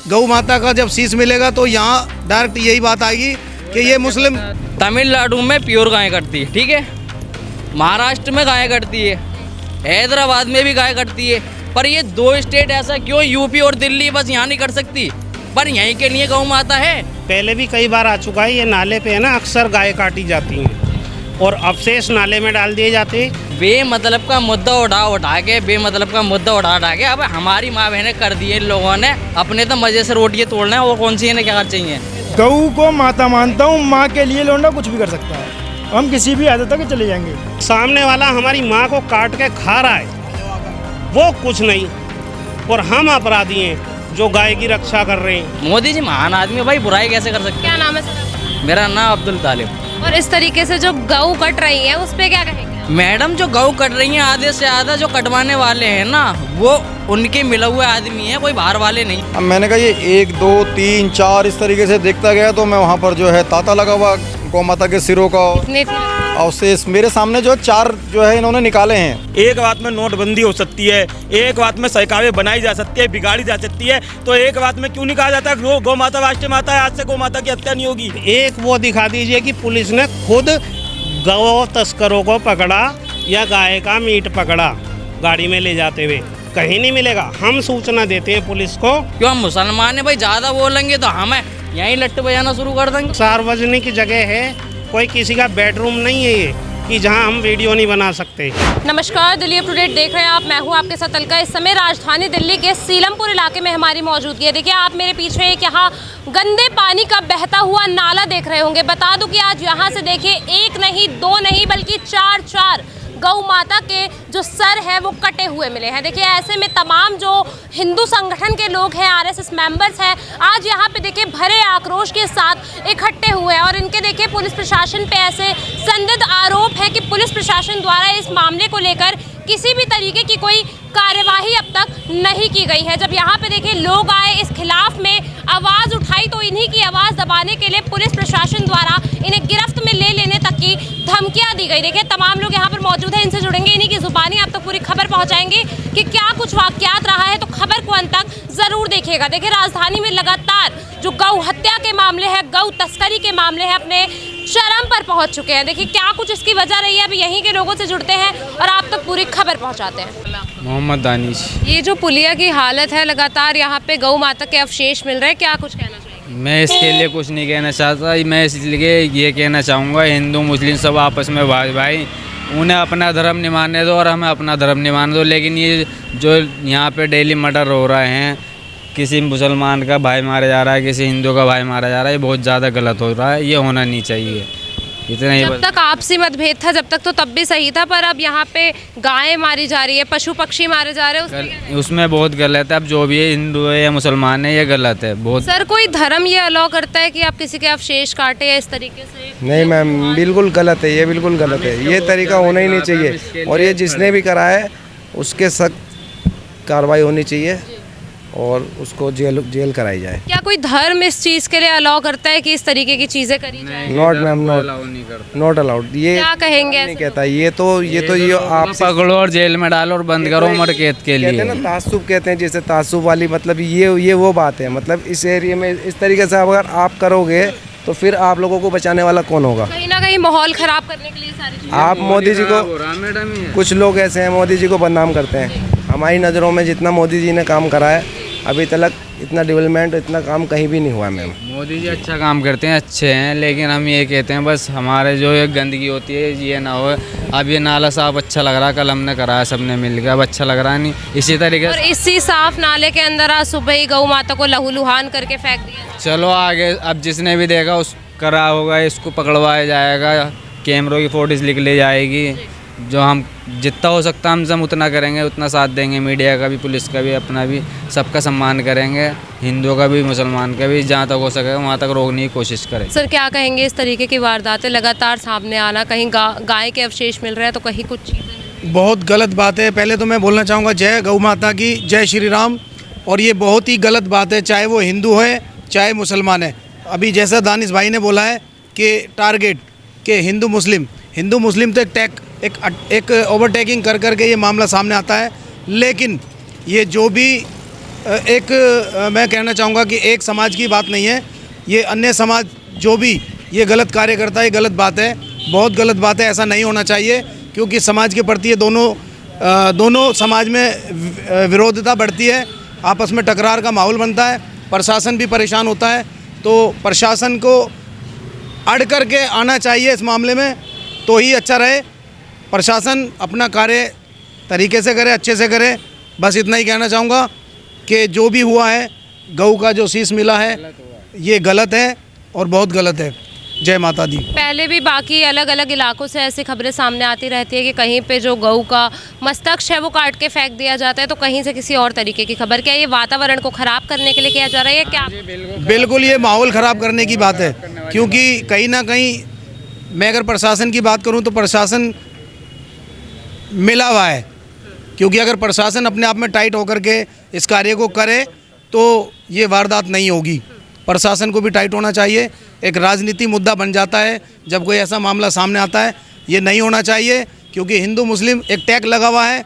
गौ माता का जब शीश मिलेगा तो यहाँ डायरेक्ट यही बात आएगी कि ये मुस्लिम। तमिलनाडु में प्योर गाय कटती है, ठीक है, महाराष्ट्र में गाय कटती है, हैदराबाद में भी गाय कटती है, पर ये दो स्टेट ऐसा क्यों, यूपी और दिल्ली बस यहाँ नहीं कर सकती, पर यहीं के लिए गौ माता है। पहले भी कई बार आ चुका है, ये नाले पे है ना, अक्सर गाय काटी जाती हैं और अवशेष नाले में डाल दिए जाते हैं। बेमतलब का मुद्दा उठा के बेमतलब का मुद्दा उठा के अब हमारी माँ बहनें कर दी है लोगों ने, अपने तो मजे से रोटियाँ तोड़ना है, और कौन सी इन्हें क्या चाहिए। गऊ को माता मानता हूँ, माँ के लिए लौंडा कुछ भी कर सकता है, हम किसी भी आदत तक चले जाएंगे। सामने वाला हमारी माँ को काट के खा रहा है, वो कुछ नहीं, और हम अपराधी हैं जो गाय की रक्षा कर रहे हैं। मोदी जी महान आदमी है भाई, बुराई कैसे कर सकते हैं। क्या नाम है सर? मेरा नाम अब्दुल तालिब। और इस तरीके से जो गऊ कट रही है उस पे क्या कहेंगे? मैडम जो गऊ कट रही हैं, आधे से आधा जो कटवाने वाले हैं ना, वो उनके मिले हुए आदमी हैं, कोई बाहर वाले नहीं। अब मैंने कहा ये 1 2 3 4 इस तरीके से देखता गया तो मैं वहाँ पर जो है ताता लगा हुआ गौ माता के सिरों का अवशेष मेरे सामने जो 4 जो है इन्होंने निकाले हैं। एक बात में नोटबंदी हो सकती है, एक बात में सरकारें बनाई जा सकती है, बिगाड़ी जा सकती है, तो एक बात में क्यों नहीं कहा जाता है गौ माता राष्ट्रीय माता है, आज से गौ माता की हत्या नहीं होगी। एक वो दिखा दीजिए कि पुलिस ने खुद गौ तस्करों को पकड़ा या गाय का मीट पकड़ा गाड़ी में ले जाते हुए, कहीं नहीं मिलेगा। हम सूचना देते हैं पुलिस को। क्यों हम मुसलमान है भाई, ज्यादा बोलेंगे तो हमें यहीं लट्टू बजाना शुरू कर देंगे। सार्वजनिक जगह है, कोई किसी का बेडरूम नहीं है ये कि जहां हम वीडियो नहीं बना सकते। नमस्कार, दिल्ली अपडेट देख रहे हैं आप, मैं हूं आपके साथ अलका। इस समय राजधानी दिल्ली के सीलमपुर इलाके में हमारी मौजूदगी है। देखिए आप मेरे पीछे एक यहाँ गंदे पानी का बहता हुआ नाला देख रहे होंगे। बता दूं कि आज यहाँ से देखिए 1 नहीं 2 नहीं बल्कि 4 गौ माता के जो सर है वो कटे हुए मिले हैं। देखिए ऐसे में तमाम जो हिंदू संगठन के लोग हैं, आरएसएस मेंबर्स हैं, आज यहाँ पे देखिए भरे आक्रोश के साथ इकट्ठे हुए हैं। और इनके देखिए पुलिस प्रशासन पे ऐसे संदिग्ध आरोप है कि पुलिस प्रशासन द्वारा इस मामले को लेकर किसी भी तरीके की कोई कार्यवाही अब तक नहीं की गई है। जब यहाँ पे देखिए लोग आए, इस खिलाफ में आवाज़ उठाई, तो इन्हीं की आवाज़ दबाने के लिए पुलिस प्रशासन द्वारा इन्हें गिरफ्त में ले लेने तक की धमकियां दी गई। देखिए तमाम लोग यहाँ पर मौजूद हैं, इनसे जुड़ेंगे, इन्हीं की जुबानी आप तक पूरी खबर पहुँचाएंगे कि क्या कुछ वाकयात रहा है, तो खबर को अंत तक ज़रूर देखिएगा। देखिए राजधानी में लगातार जो गौ हत्या के मामले हैं, गौ तस्करी के मामले हैं, अपने चरम पर पहुंच चुके हैं। देखिए क्या कुछ इसकी वजह रही है, अभी यहीं के लोगों से जुड़ते हैं और आप तक पूरी खबर पहुंचाते हैं। मोहम्मद दानिश। ये जो पुलिया की हालत है, लगातार यहाँ पे गौ माता के अवशेष मिल रहे हैं, क्या कुछ कहना चाहिए? मैं इसके लिए कुछ नहीं कहना चाहता, मैं इसलिए ये कहना चाहूँगा हिंदू मुस्लिम सब आपस में भाई, उन्हें अपना धर्म नहीं मानने दो और हमें अपना धर्म नहीं मानने दो। लेकिन ये जो यहाँ पे डेली मर्डर हो रहे हैं, किसी मुसलमान का भाई मारा जा रहा है, किसी हिंदू का भाई मारा जा रहा है, ये बहुत ज़्यादा गलत हो रहा है, ये होना नहीं चाहिए। इतना ही। जब तक आपसी मतभेद था जब तक तो तब भी सही था, पर अब यहाँ पे गायें मारी जा रही है, पशु पक्षी मारे जा रहे हैं, उसमें बहुत गलत है। अब जो भी है, हिंदू है या मुसलमान है, ये गलत है बहुत। सर कोई धर्म ये अलाउ करता है कि आप किसी के अवशेष काटे या इस तरीके से? नहीं मैम, बिल्कुल गलत है, ये बिल्कुल गलत है, ये तरीका होना ही नहीं चाहिए। और ये जिसने भी करा है उसके सख्त कार्रवाई होनी चाहिए और उसको जेल कराई जाए। क्या कोई धर्म इस चीज़ के लिए अलाउ करता है कि इस तरीके की चीज़ें करी जाए? Not ma'am, not allowed. ये क्या कहेंगे? नहीं कहता, ये तो आप पकड़ो और जेल में डालो और बंद करो उम्र कैद के लिए। कहते हैं ना तासुब, कहते हैं जैसे तासुब वाली, मतलब ये वो बात है। मतलब इस एरिया में इस तरीके से अगर आप करोगे तो फिर आप लोगों को बचाने वाला कौन होगा? कहीं ना कहीं माहौल खराब करने के लिए सारी चीजें। आप मोदी जी को, कुछ लोग ऐसे हैं मोदी जी को बदनाम करते हैं। हमारी नज़रों में जितना मोदी जी ने काम करा है अभी तक इतना डेवलपमेंट, इतना काम कहीं भी नहीं हुआ मैम। मोदी जी अच्छा काम करते हैं, अच्छे हैं, लेकिन हम ये कहते हैं बस हमारे जो ये गंदगी होती है ये ना हो। अब ये नाला साफ अच्छा लग रहा है, कल हमने कराया सबने मिलकर, अब अच्छा लग रहा नहीं। इसी तरीके और इसी साफ नाले के अंदर आज सुबह ही गौ माता को लहूलुहान करके फेंक दिया। चलो आगे अब जिसने भी देखा उस करा होगा, इसको पकड़वाया जाएगा, कैमरों की फोटोज लिख ली जाएगी। जो हम जितना हो सकता है हम उतना करेंगे, उतना साथ देंगे। मीडिया का भी, पुलिस का भी, अपना भी, सबका सम्मान करेंगे, हिंदुओं का भी मुसलमान का भी, जहाँ तक हो सके वहाँ तक रोकने की कोशिश करें। सर क्या कहेंगे, इस तरीके की वारदातें लगातार सामने आना, कहीं गाय के अवशेष मिल रहे हैं तो कहीं कुछ चीज़ें? बहुत गलत बात है। पहले तो मैं बोलना चाहूँगा जय गौ माता की, जय श्री राम। और ये बहुत ही गलत बात है, चाहे वो हिंदू है चाहे मुसलमान है। अभी जैसा दानिश भाई ने बोला है कि टारगेट के हिंदू मुस्लिम तो एक ओवरटेकिंग कर करके ये मामला सामने आता है। लेकिन ये जो भी मैं कहना चाहूँगा कि एक समाज की बात नहीं है, ये अन्य समाज जो भी ये गलत कार्य करता है, ये गलत बात है, बहुत गलत बात है। ऐसा नहीं होना चाहिए, क्योंकि समाज के प्रति ये दोनों समाज में विरोधता बढ़ती है, आपस में टकरार का माहौल बनता है, प्रशासन भी परेशान होता है। तो प्रशासन को अड़ करके आना चाहिए इस मामले में, तो ही अच्छा रहे। प्रशासन अपना कार्य तरीके से करे, अच्छे से करे। बस इतना ही कहना चाहूँगा कि जो भी हुआ है, गऊ का जो शीश मिला है, ये गलत है और बहुत गलत है। जय माता दी। पहले भी बाकी अलग अलग इलाकों से ऐसी खबरें सामने आती रहती है कि कहीं पे जो गऊ का मस्तक है वो काट के फेंक दिया जाता है, तो कहीं से किसी और तरीके की खबर। क्या ये वातावरण को ख़राब करने के लिए किया जा रहा है क्या? बिल्कुल ये माहौल ख़राब करने की बात है, क्योंकि कहीं ना कहीं मैं अगर प्रशासन की बात करूं तो प्रशासन मिला हुआ है, क्योंकि अगर प्रशासन अपने आप में टाइट होकर के इस कार्य को करे तो ये वारदात नहीं होगी। प्रशासन को भी टाइट होना चाहिए। एक राजनीति मुद्दा बन जाता है जब कोई ऐसा मामला सामने आता है, ये नहीं होना चाहिए, क्योंकि हिंदू मुस्लिम एक टैग लगा हुआ है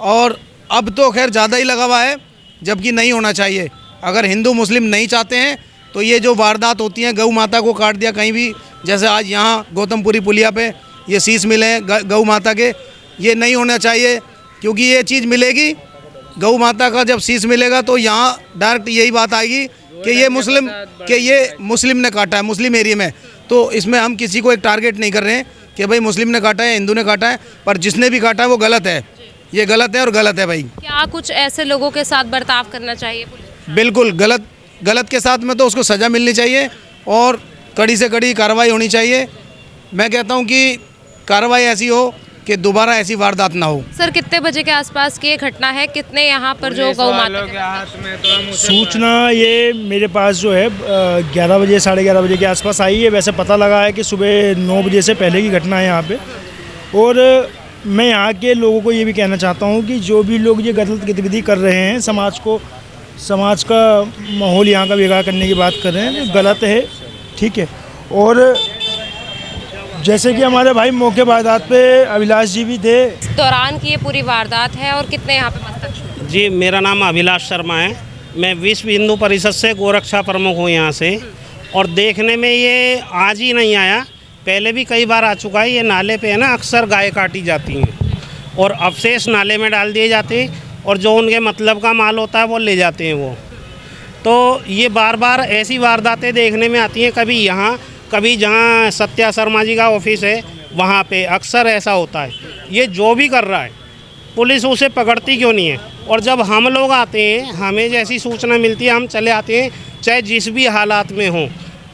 और अब तो खैर ज़्यादा ही लगा हुआ है, जबकि नहीं होना चाहिए। अगर हिंदू मुस्लिम नहीं चाहते हैं तो ये जो वारदात होती हैं, गऊ माता को काट दिया कहीं भी, जैसे आज यहाँ गौतमपुरी पुलिया पे ये शीश मिले हैं गऊ माता के, ये नहीं होना चाहिए। क्योंकि ये चीज़ मिलेगी, गऊ माता का जब शीश मिलेगा तो यहाँ डायरेक्ट यही बात आएगी कि ये मुस्लिम ने काटा है, मुस्लिम एरिया में। तो इसमें हम किसी को एक टारगेट नहीं कर रहे हैं कि भाई मुस्लिम ने काटा है, हिंदू ने काटा है, पर जिसने भी काटा है वो गलत है। ये गलत है और गलत है भाई। क्या कुछ ऐसे लोगों के साथ बर्ताव करना चाहिए पुलिस? बिल्कुल गलत के साथ में तो उसको सज़ा मिलनी चाहिए और कड़ी से कड़ी कार्रवाई होनी चाहिए। मैं कहता हूँ कि कार्रवाई ऐसी हो कि दोबारा ऐसी वारदात ना हो। सर, कितने बजे के आसपास की ये घटना है? कितने यहाँ पर जो गौ माता के हाथ में तो सूचना ये मेरे पास जो है 11 बजे 11:30 बजे के आसपास आई है। वैसे पता लगा है कि सुबह 9 बजे से पहले की घटना है यहाँ पे। और मैं यहाँ के लोगों को ये भी कहना चाहता हूँ कि जो भी लोग ये गलत गतिविधि कर रहे हैं, समाज का माहौल यहाँ का बिगाड़ करने की बात कर रहे हैं, तो गलत है, ठीक है। और जैसे कि हमारे भाई मौके वारदात पे अभिलाष जी भी थे। इस दौरान की ये पूरी वारदात है और कितने यहाँ पे मस्तक? जी, मेरा नाम अभिलाष शर्मा है। मैं विश्व हिंदू परिषद से गोरक्षा प्रमुख हूँ यहाँ से। और देखने में ये आज ही नहीं आया, पहले भी कई बार आ चुका है। ये नाले पे है ना, अक्सर गाय काटी जाती हैं और अवशेष नाले में डाल दिए जाते हैं और जो उनके मतलब का माल होता है वो ले जाते हैं वो। तो ये बार बार ऐसी वारदातें देखने में आती हैं, कभी यहाँ, कभी जहाँ सत्या शर्मा जी का ऑफिस है वहाँ पे अक्सर ऐसा होता है। ये जो भी कर रहा है पुलिस उसे पकड़ती क्यों नहीं है? और जब हम लोग आते हैं, हमें जैसी सूचना मिलती है हम चले आते हैं, चाहे जिस भी हालात में हों,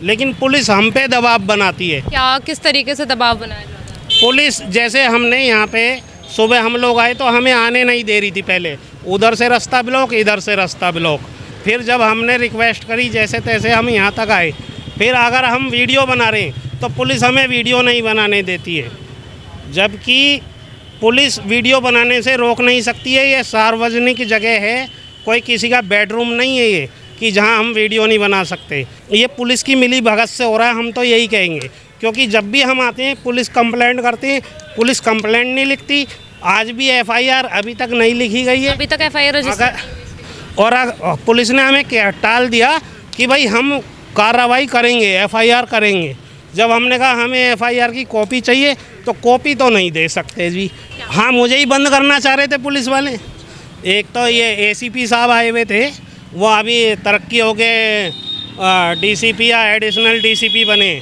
लेकिन पुलिस हम पे दबाव बनाती है। क्या किस तरीके से दबाव बनाया जाता है? पुलिस जैसे हमने यहाँ पे सुबह हम लोग आए तो हमें आने नहीं दे रही थी पहले, उधर से रास्ता ब्लॉक, इधर से रास्ता ब्लॉक। फिर जब हमने रिक्वेस्ट करी जैसे तैसे हम यहाँ तक आए, फिर अगर हम वीडियो बना रहे हैं तो पुलिस हमें वीडियो नहीं बनाने देती है, जबकि पुलिस वीडियो बनाने से रोक नहीं सकती है। ये सार्वजनिक जगह है, कोई किसी का बेडरूम नहीं है ये कि जहां हम वीडियो नहीं बना सकते। ये पुलिस की मिली भगत से हो रहा है, हम तो यही कहेंगे। क्योंकि जब भी हम आते हैं पुलिस कंप्लेंट करते हैं, पुलिस कंप्लेंट नहीं लिखती। आज भी FIR अभी तक नहीं लिखी गई है, अभी तक FIR और पुलिस ने हमें क्या टाल दिया कि भाई हम कार्रवाई करेंगे, FIR करेंगे। जब हमने कहा हमें FIR की कॉपी चाहिए तो कॉपी तो नहीं दे सकते जी। हाँ, मुझे ही बंद करना चाह रहे थे पुलिस वाले। एक तो ये ACP साहब आए हुए थे, वो अभी तरक्की हो गए DCP या एडिशनल DCP बने,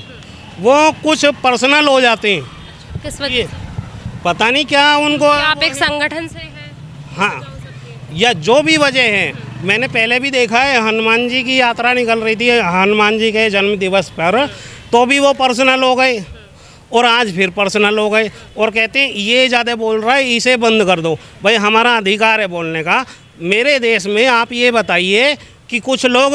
वो कुछ पर्सनल हो जाते हैं। किस वजह? पता नहीं क्या उनको। आप एक संगठन से हैं? हाँ, या जो भी वजह है। मैंने पहले भी देखा है, हनुमान जी की यात्रा निकल रही थी हनुमान जी के जन्म दिवस पर, तो भी वो पर्सनल हो गए और आज फिर पर्सनल हो गए और कहते हैं ये ज़्यादा बोल रहा है, इसे बंद कर दो। भाई हमारा अधिकार है बोलने का। मेरे देश में आप ये बताइए कि कुछ लोग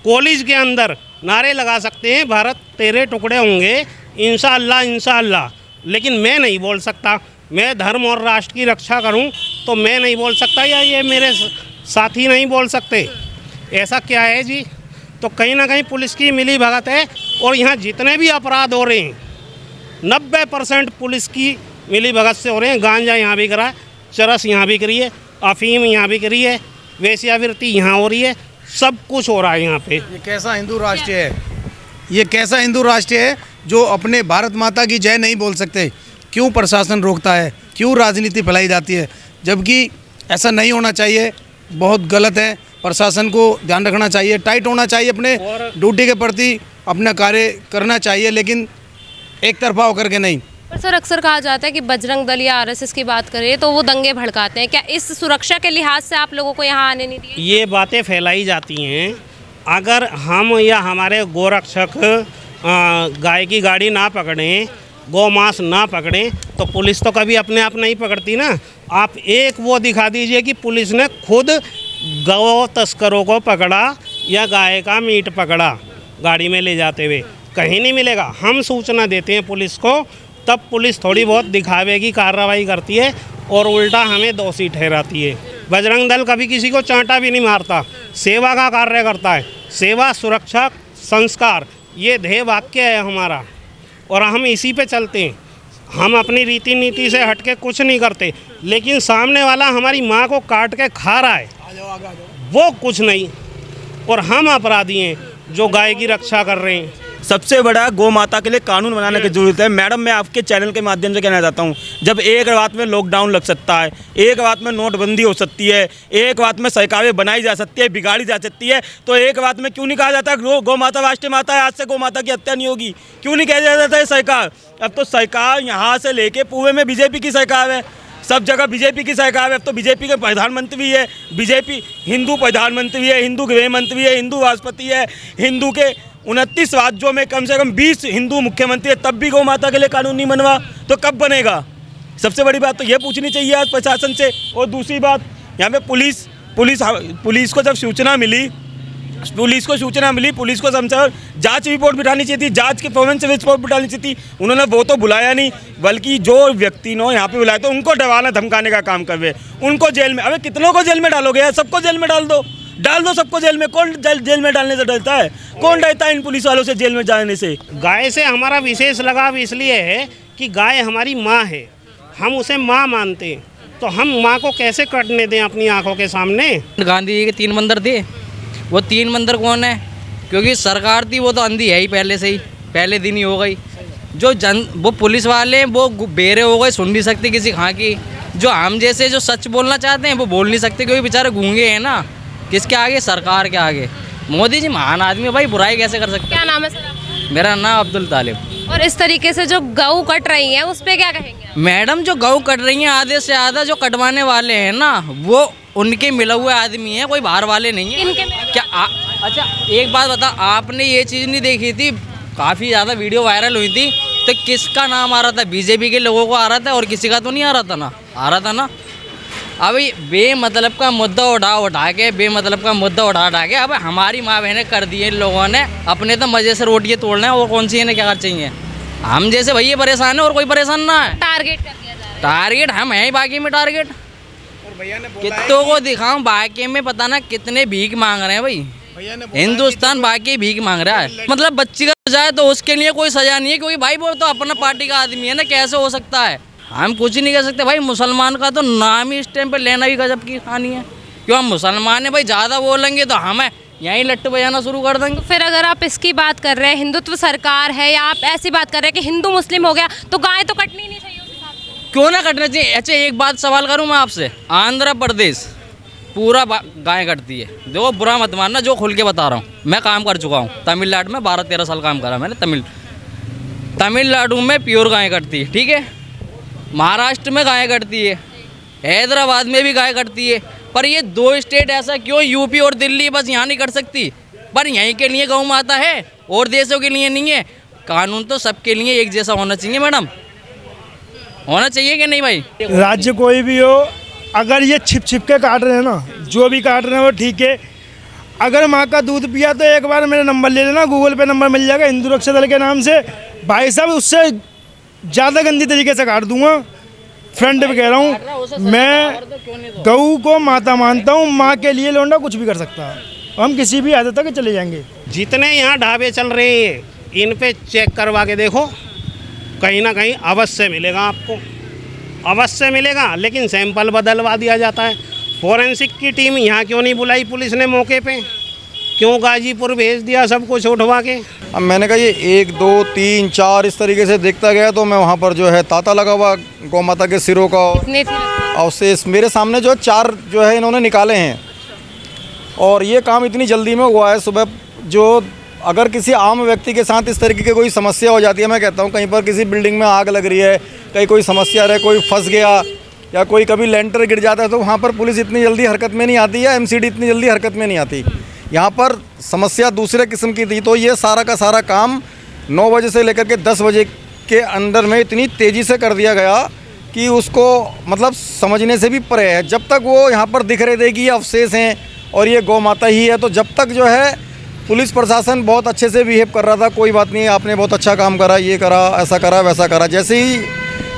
कॉलेज के अंदर नारे लगा सकते हैं, भारत तेरे टुकड़े होंगे, इंशाअल्लाह इंशाअल्लाह, लेकिन मैं नहीं बोल सकता। मैं धर्म और राष्ट्र की रक्षा करूं तो मैं नहीं बोल सकता, या ये मेरे साथी नहीं बोल सकते। ऐसा क्या है जी? तो कहीं ना कहीं पुलिस की मिली भगत है। और यहाँ जितने भी अपराध हो रहे हैं 90% पुलिस की मिली भगत से हो रहे हैं। गांजा यहाँ बिक रहा है, चरस यहाँ बिक रही है, अफीम यहाँ बिक रही है, वेश्यावृत्ति यहाँ हो रही है, सब कुछ हो रहा है यहाँ पे। ये कैसा हिंदू राष्ट्र है, ये कैसा हिंदू राष्ट्र है जो अपने भारत माता की जय नहीं बोल सकते? क्यों प्रशासन रोकता है, क्यों राजनीति फैलाई जाती है, जबकि ऐसा नहीं होना चाहिए। बहुत गलत है, प्रशासन को ध्यान रखना चाहिए, टाइट होना चाहिए, अपने ड्यूटी के प्रति अपना कार्य करना चाहिए, लेकिन एक तरफा होकर के नहीं। पर सर अक्सर कहा जाता है कि बजरंग दल या आरएसएस की बात करें तो वो दंगे भड़काते हैं, क्या इस सुरक्षा के लिहाज से आप लोगों को यहाँ आने नहीं दिया? ये बातें फैलाई जाती हैं। अगर हम या हमारे गोरक्षक गाय की गाड़ी ना पकड़ें, गौ मांस ना पकड़ें, तो पुलिस तो कभी अपने आप नहीं पकड़ती ना। आप एक वो दिखा दीजिए कि पुलिस ने खुद गौ तस्करों को पकड़ा या गाय का मीट पकड़ा गाड़ी में ले जाते हुए, कहीं नहीं मिलेगा। हम सूचना देते हैं पुलिस को, तब पुलिस थोड़ी बहुत दिखावे की कार्रवाई करती है और उल्टा हमें दोषी ठहराती है। बजरंग दल कभी किसी को चांटा भी नहीं मारता, सेवा का कार्य करता है। सेवा, सुरक्षा, संस्कार, ये ध्येय वाक्य है हमारा और हम इसी पे चलते हैं। हम अपनी रीति नीति से हटके कुछ नहीं करते, लेकिन सामने वाला हमारी माँ को काट के खा रहा है, वो कुछ नहीं, और हम अपराधी हैं जो गाय की रक्षा कर रहे हैं। सबसे बड़ा गौ माता के लिए कानून बनाने की जरूरत है। मैडम, मैं आपके चैनल के माध्यम से कहना चाहता हूँ, जब एक बात में लॉकडाउन लग सकता है, एक बात में नोटबंदी हो सकती है, एक बात में सरकारें बनाई जा सकती है, बिगाड़ी जा सकती है, तो एक बात में क्यों नहीं कहा जाता गौ माता राष्ट्रीय माता है, आज से गौ माता की हत्या नहीं होगी? क्यों नहीं कहा जाता है सरकार? अब तो सरकार यहाँ से लेके पूरे में बीजेपी की सरकार है, सब जगह बीजेपी की सरकार है। अब तो बीजेपी के प्रधानमंत्री है, बीजेपी हिंदू प्रधानमंत्री है, हिंदू गृह मंत्री है, हिंदू राष्ट्रपति है, हिंदू के 29 राज्यों में कम से कम 20 हिंदू मुख्यमंत्री है, तब भी गौ माता के लिए कानून नहीं बनवा, तो कब बनेगा? सबसे बड़ी बात तो ये पूछनी चाहिए आज प्रशासन से। और दूसरी बात, यहाँ पे पुलिस को जब सूचना मिली, पुलिस को समझा जांच रिपोर्ट बिठानी चाहिए थी, जांच के फोरेंसिक रिपोर्ट बिठानी चाहिए थी। उन्होंने वो तो बुलाया नहीं, बल्कि जो व्यक्ति ने यहाँ पे बुलाया तो उनको डराना धमकाने का काम कर रहे, उनको जेल में। अबे कितनों को जेल में डालोगे यार? सबको जेल में डाल दो सबको जेल में। कौन जेल में डालने से डरता है? कौन डरता है इन पुलिस वालों से जेल में जाने से? गाय से हमारा विशेष लगाव इसलिए है कि गाय हमारी माँ है, हम उसे माँ मानते हैं, तो हम माँ को कैसे कटने दें अपनी आंखों के सामने? गांधी जी के 3 मंदिर थे, वो 3 मंदिर कौन है? क्योंकि सरकार थी वो तो अंधी है ही पहले से ही, पहले दिन ही हो गई। वो पुलिस वाले हैं वो बेरे हो गए, सुन नहीं सकते किसी खां की। जो हम जैसे जो सच बोलना चाहते हैं वो बोल नहीं सकते, क्योंकि बेचारे गूंगे हैं ना। किसके आगे? सरकार के आगे। मोदी जी महान आदमी है भाई, बुराई कैसे कर सकते? क्या नाम है सर आपका? मेरा नाम अब्दुल तालिब। और इस तरीके से जो गऊ कट रही हैं उस पर क्या कहेंगे? मैडम, जो गऊ कट रही हैं आधे से ज़्यादा जो कटवाने वाले हैं ना, वो उनके मिले हुए आदमी हैं, कोई बाहर वाले नहीं हैं। क्या अच्छा एक बात बता, आपने ये चीज़ नहीं देखी थी, काफ़ी ज़्यादा वीडियो वायरल हुई थी, तो किसका नाम आ रहा था? बीजेपी के लोगों को आ रहा था और किसी का तो नहीं आ रहा था ना? आ रहा था ना। अभी बेमतलब का मुद्दा उठा के अब हमारी माँ बहनें कर दी इन लोगों ने, अपने तो मज़े से रोटियाँ तोड़ना है, और कौन सी इन्हें क्या चाहिए? हम जैसे भैया परेशान है और कोई परेशान ना है। टारगेट कर दिया जा रहा है। टारगेट हम हैं बाकी में टारगेट। कितनों को दिखाऊं बाकी में, पता ना कितने भीख मांग रहे हैं भाई। हिंदुस्तान बाकी भीख मांग रहा है। मतलब बच्ची का जाए तो उसके लिए कोई सजा नहीं है, क्योंकि भाई वो तो अपना पार्टी का आदमी है ना, कैसे हो सकता है? हम कुछ नहीं कर सकते भाई। मुसलमान का तो नाम ही इस टाइम पे लेना भी गजब की कहानी है। क्यों? हम मुसलमान हैं भाई, ज़्यादा बोलेंगे तो हमें यहीं लट्टू बजाना शुरू कर देंगे। फिर अगर आप इसकी बात कर रहे हैं, हिंदुत्व सरकार है, या आप ऐसी बात कर रहे हैं कि हिंदू मुस्लिम हो गया, तो गाय तो कटनी नहीं चाहिए उस हिसाब से? क्यों ना कटना चाहिए? अच्छा एक बात सवाल करूं मैं आपसे, आंध्र प्रदेश पूरा गाय कटती है। देखो बुरा मत मानना, जो खुल के बता रहा हूँ, मैं काम कर चुका हूँ तमिलनाडु में, 12-13 साल काम करा मैंने। तमिलनाडु में प्योर गाय कटती है, ठीक है। महाराष्ट्र में गाय कटती है, हैदराबाद में भी गाय कटती है। पर ये 2 स्टेट ऐसा क्यों, यूपी और दिल्ली बस यहाँ नहीं कट सकती? पर यहीं के लिए गौ माता है और देशों के लिए नहीं है। कानून तो सबके लिए एक जैसा होना चाहिए मैडम, होना चाहिए कि नहीं भाई? राज्य कोई भी हो, अगर ये छिप के काट रहे हैं ना, जो भी काट रहे हैं वो ठीक है। अगर माँ का दूध पिया तो एक बार मेरा नंबर ले लेना, गूगल पे नंबर मिल जाएगा हिंदू रक्षा दल के नाम से। भाई साहब उससे ज़्यादा गंदी तरीके से काट दूंगा। फ्रंट पे कह रहा हूँ, मैं गऊ को माता मानता हूँ, माँ के लिए लौंडा कुछ भी कर सकता है। हम किसी भी हद तक चले जाएंगे। जितने यहाँ ढाबे चल रहे हैं, इन पे चेक करवा के देखो, कहीं ना कहीं अवश्य मिलेगा आपको, अवश्य मिलेगा। लेकिन सैंपल बदलवा दिया जाता है, फॉरेंसिक की टीम यहाँ क्यों नहीं बुलाई पुलिस ने मौके पे? क्यों गाजीपुर भेज दिया सब कुछ उठवा के? अब मैंने कहा ये 1 2 3 4 इस तरीके से देखता गया तो मैं वहाँ पर जो है तांता लगा हुआ गौ माता के सिरों का अवशेष मेरे सामने जो 4 जो है इन्होंने निकाले हैं। और ये काम इतनी जल्दी में हुआ है सुबह। जो अगर किसी आम व्यक्ति के साथ इस तरीके की कोई समस्या हो जाती है, मैं कहता हूँ कहीं पर किसी बिल्डिंग में आग लग रही है, कहीं कोई समस्या रहे, कोई फंस गया या कोई कभी लेंटर गिर जाता है, तो वहाँ पर पुलिस इतनी जल्दी हरकत में नहीं आती या एमसीडी इतनी जल्दी हरकत में नहीं आती। यहाँ पर समस्या दूसरे किस्म की थी, तो ये सारा का सारा काम 9 बजे से लेकर के 10 बजे के अंदर में इतनी तेज़ी से कर दिया गया कि उसको मतलब समझने से भी परे है। जब तक वो यहाँ पर दिख रहे थे कि ये अवशेष हैं और ये गौ माता ही है, तो जब तक जो है पुलिस प्रशासन बहुत अच्छे से बिहेव कर रहा था, कोई बात नहीं, आपने बहुत अच्छा काम करा, ये करा, ऐसा करा, वैसा करा। जैसे ही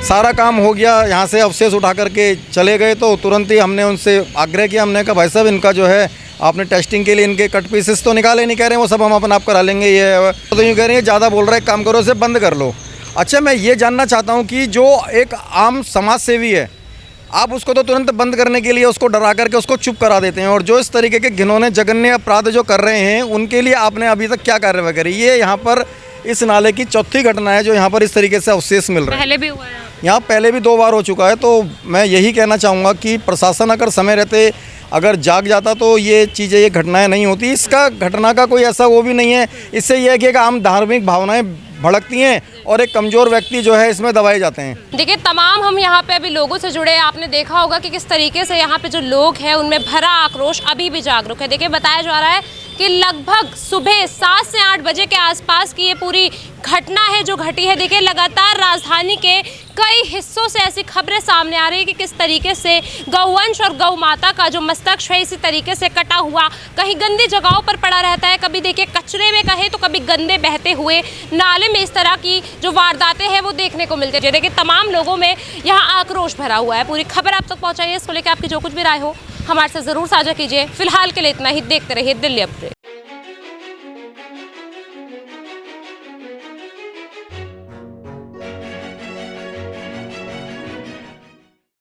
सारा काम हो गया, यहाँ से अवशेष उठा करके चले गए, तो तुरंत ही हमने उनसे आग्रह किया। हमने कहा भाई साहब इनका जो है आपने टेस्टिंग के लिए इनके कट पीसेस तो निकाले, नहीं कह रहे हैं वो सब हम अपना आप करा लेंगे, ये तो यूँ कह रहे हैं ज़्यादा बोल रहे हैं, काम करो, इसे बंद कर लो। अच्छा, मैं ये जानना चाहता हूँ कि जो एक आम समाज सेवी है, आप उसको तो तुरंत बंद करने के लिए उसको डरा करके उसको चुप करा देते हैं, और जो इस तरीके के घिनौने जघन्य अपराध जो कर रहे हैं उनके लिए आपने अभी तक क्या कार्रवाई करी? ये यहाँ पर इस नाले की चौथी घटना है जो यहाँ पर इस तरीके से अवशेष मिल रहे हैं। पहले भी हुआ है यहाँ पहले भी 2 बार हो चुका है। तो मैं यही कहना चाहूँगा कि प्रशासन अगर समय रहते अगर जाग जाता तो ये चीज़ें, ये घटनाएं नहीं होती। इसका घटना का कोई ऐसा वो भी नहीं है। इससे ये है कि एक आम धार्मिक भावनाएं भड़कती हैं और एक कमज़ोर व्यक्ति जो है इसमें दबाए जाते हैं। देखिए, तमाम हम यहाँ पे अभी लोगों से जुड़े, आपने देखा होगा कि किस तरीके से यहाँ पे जो लोग हैं उनमें भरा आक्रोश अभी भी जागरूक है। देखिए, बताया जा रहा है कि लगभग सुबह 7 से 8 बजे के आसपास की ये पूरी घटना है जो घटी है। देखिए, लगातार राजधानी के कई हिस्सों से ऐसी खबरें सामने आ रही है कि किस तरीके से गौवंश और गौ माता का जो मस्तक है इसी तरीके से कटा हुआ कहीं गंदी जगहों पर पड़ा रहता है। कभी देखिए कचरे में कहे तो कभी गंदे बहते हुए नाले में इस तरह की जो वारदातें हैं वो देखने को मिलती है। देखिए, तमाम लोगों में यहाँ आक्रोश भरा हुआ है। पूरी खबर आप तक पहुँचाइए। इसको लेकर आपकी जो कुछ भी राय हो हमारे साथ ज़रूर साझा कीजिए। फिलहाल के लिए इतना ही। देखते रहिए दिल्ली अपडेट।